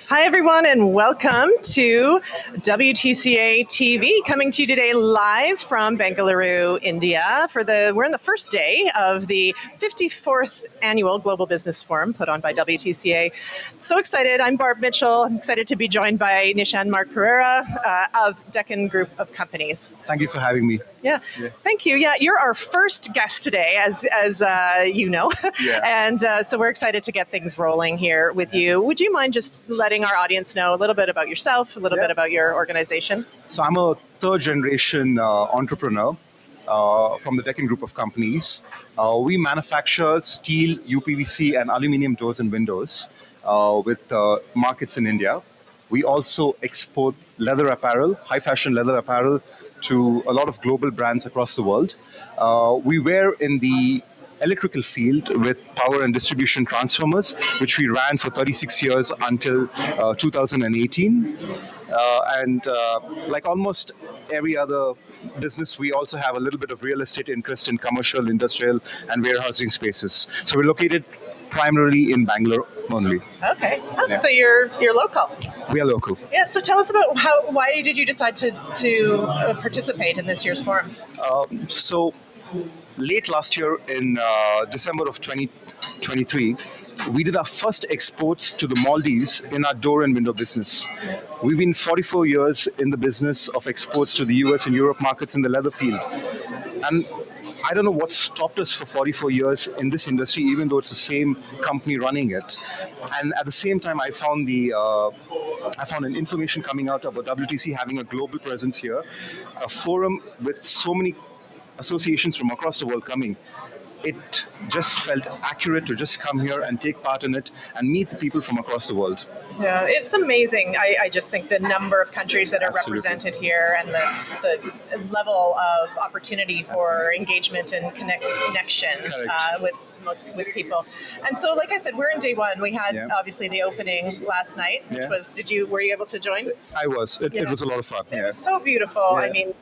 Hi, everyone, and welcome to WTCA-TV, coming to you today live from Bengaluru, India. We're in the first day of the 54th Annual Global Business Forum put on by WTCA. So excited. I'm Barb Mitchell. I'm excited to be joined by Nishan Marc Pereira of Deccan Group of Companies. Thank you for having me. Yeah. Thank you. Yeah, you're our first guest today, as you know. Yeah. And so we're excited to get things rolling here with you. Would you mind just letting our audience know a little bit about yourself, a little bit about your organization? So I'm a third generation entrepreneur from the Deccan Group of Companies. We manufacture steel, UPVC, and aluminum doors and windows with markets in India. We also export leather apparel, high fashion leather apparel, to a lot of global brands across the world. We were in the electrical field with power and distribution transformers, which we ran for 36 years until 2018. Like almost every other business, we also have a little bit of real estate interest in commercial, industrial, and warehousing spaces. So we're located primarily in Bangalore only. Okay. So you're local. We are local. Yeah. So tell us about why did you decide to participate in this year's forum? So late last year in December of 2023, we did our first exports to the Maldives in our door and window business. We've been 44 years in the business of exports to the US and Europe markets in the leather field. And I don't know what stopped us for 44 years in this industry, even though it's the same company running it. And at the same time, I found an information coming out about WTC having a global presence here, a forum with so many associations from across the world coming. It just felt accurate to just come here and take part in it and meet the people from across the world. Yeah, it's amazing. I just think the number of countries that are Absolutely. represented here and the level of opportunity for engagement and connection with people. And so, like I said, we're in day one. We had obviously the opening last night, which was. Were you able to join? I was. It was a lot of fun. It was so beautiful. Yeah. I mean,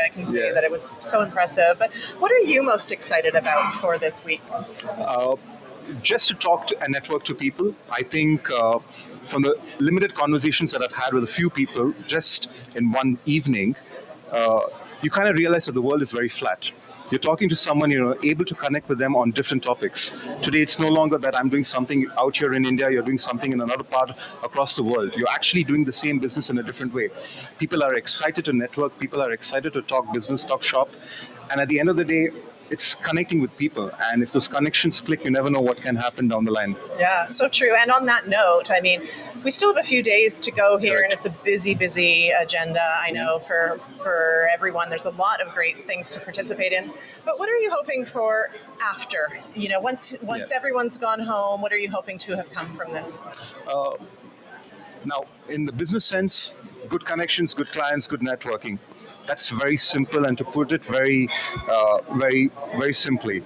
I can see that it was so impressive. But what are you most excited about for this week? Just to talk to and network to people. I think from the limited conversations that I've had with a few people just in one evening, you kind of realize that the world is very flat. You're talking to someone, able to connect with them on different topics. Today, it's no longer that I'm doing something out here in India, you're doing something in another part across the world. You're actually doing the same business in a different way. People are excited to network, people are excited to talk business, talk shop. And at the end of the day, it's connecting with people. And if those connections click, you never know what can happen down the line. Yeah, so true. And on that note, I mean, we still have a few days to go here, and it's a busy agenda. I know for everyone, there's a lot of great things to participate in. But what are you hoping for after? Once everyone's gone home, what are you hoping to have come from this? Now, in the business sense, good connections, good clients, good networking. That's very simple, and to put it very simply.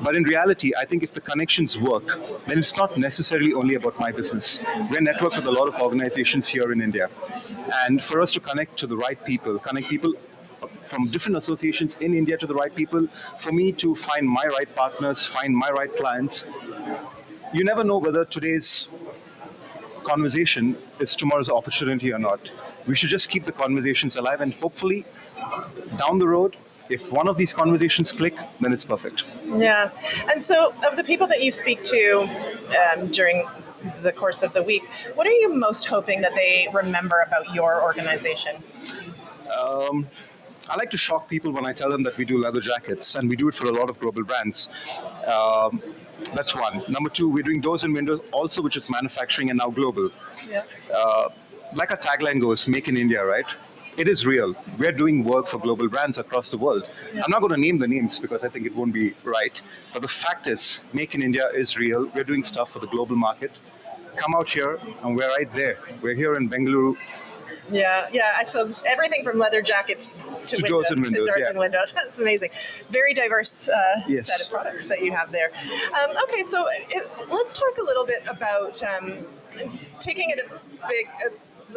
But in reality, I think if the connections work, then it's not necessarily only about my business. We're networked with a lot of organizations here in India. And for us to connect to the right people, connect people from different associations in India to the right people, for me to find my right partners, find my right clients, you never know whether today's conversation is tomorrow's opportunity or not. We should just keep the conversations alive, and hopefully down the road, if one of these conversations click, then it's perfect. Yeah. And so of the people that you speak to during the course of the week, what are you most hoping that they remember about your organization? I like to shock people when I tell them that we do leather jackets, and we do it for a lot of global brands. That's one. Number two, we're doing doors and windows also, which is manufacturing and now global. Yeah. Like our tagline goes, make in India, right? It is real. We're doing work for global brands across the world. Yeah. I'm not going to name the names because I think it won't be right. But the fact is, make in India is real. We're doing stuff for the global market. Come out here, and we're right there. We're here in Bengaluru. Yeah. So everything from leather jackets to doors and windows. And windows. That's amazing. Very diverse set of products that you have there. Okay, so let's talk a little bit about taking it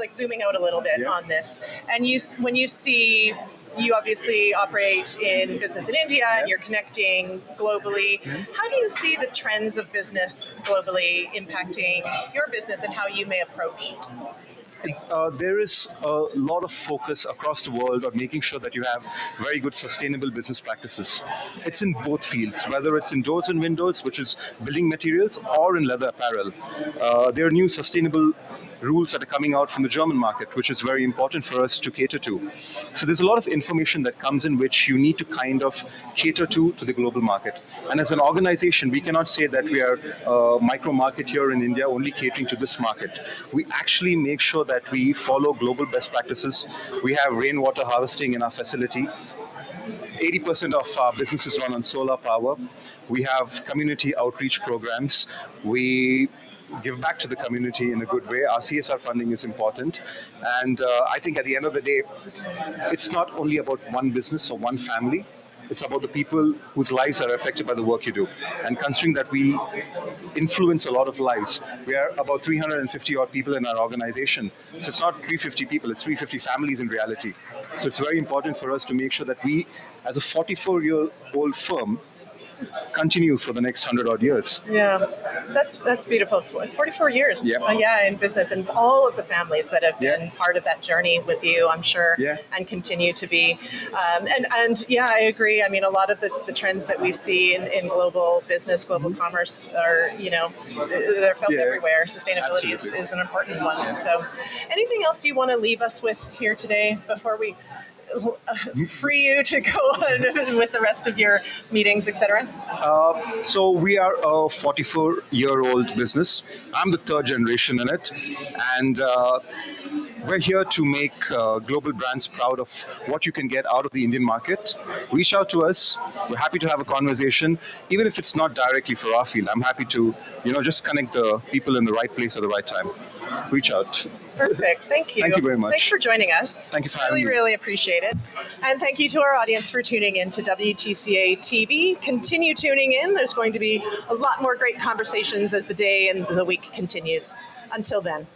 zooming out a little bit on this. And when you see you obviously operate in business in India and you're connecting globally. How do you see the trends of business globally impacting your business and how you may approach things? There is a lot of focus across the world on making sure that you have very good sustainable business practices. It's in both fields, whether it's in doors and windows, which is building materials, or in leather apparel. There are new sustainable rules that are coming out from the German market, which is very important for us to cater to. So there's a lot of information that comes in which you need to kind of cater to the global market. And as an organization, we cannot say that we are a micro market here in India only catering to this market. We actually make sure that we follow global best practices. We have rainwater harvesting in our facility. 80% of our business is run on solar power. We have community outreach programs. We give back to the community in a good way. Our CSR funding is important. And I think at the end of the day, it's not only about one business or one family. It's about the people whose lives are affected by the work you do. And considering that we influence a lot of lives, we are about 350 odd people in our organization. So it's not 350 people, it's 350 families in reality. So it's very important for us to make sure that we, as a 44-year-old firm, continue for the next 100 odd years. Yeah, that's beautiful. 44 years, in business, and all of the families that have been part of that journey with you, I'm sure, and continue to be. And I agree. I mean, a lot of the trends that we see in global business, global commerce are, they're felt everywhere. Sustainability is an important one. So anything else you want to leave us with here today before we free you to go on with the rest of your meetings, etc.? So we are a 44-year-old business. I'm the third generation in it, and we're here to make global brands proud of what you can get out of the Indian market. Reach out to us. We're happy to have a conversation, even if it's not directly for our field. I'm happy to, just connect the people in the right place at the right time. Reach out. Perfect. Thank you. Thank you very much. Thanks for joining us. Thank you for having me. Really appreciate it. And thank you to our audience for tuning in to WTCA-TV. Continue tuning in. There's going to be a lot more great conversations as the day and the week continues. Until then.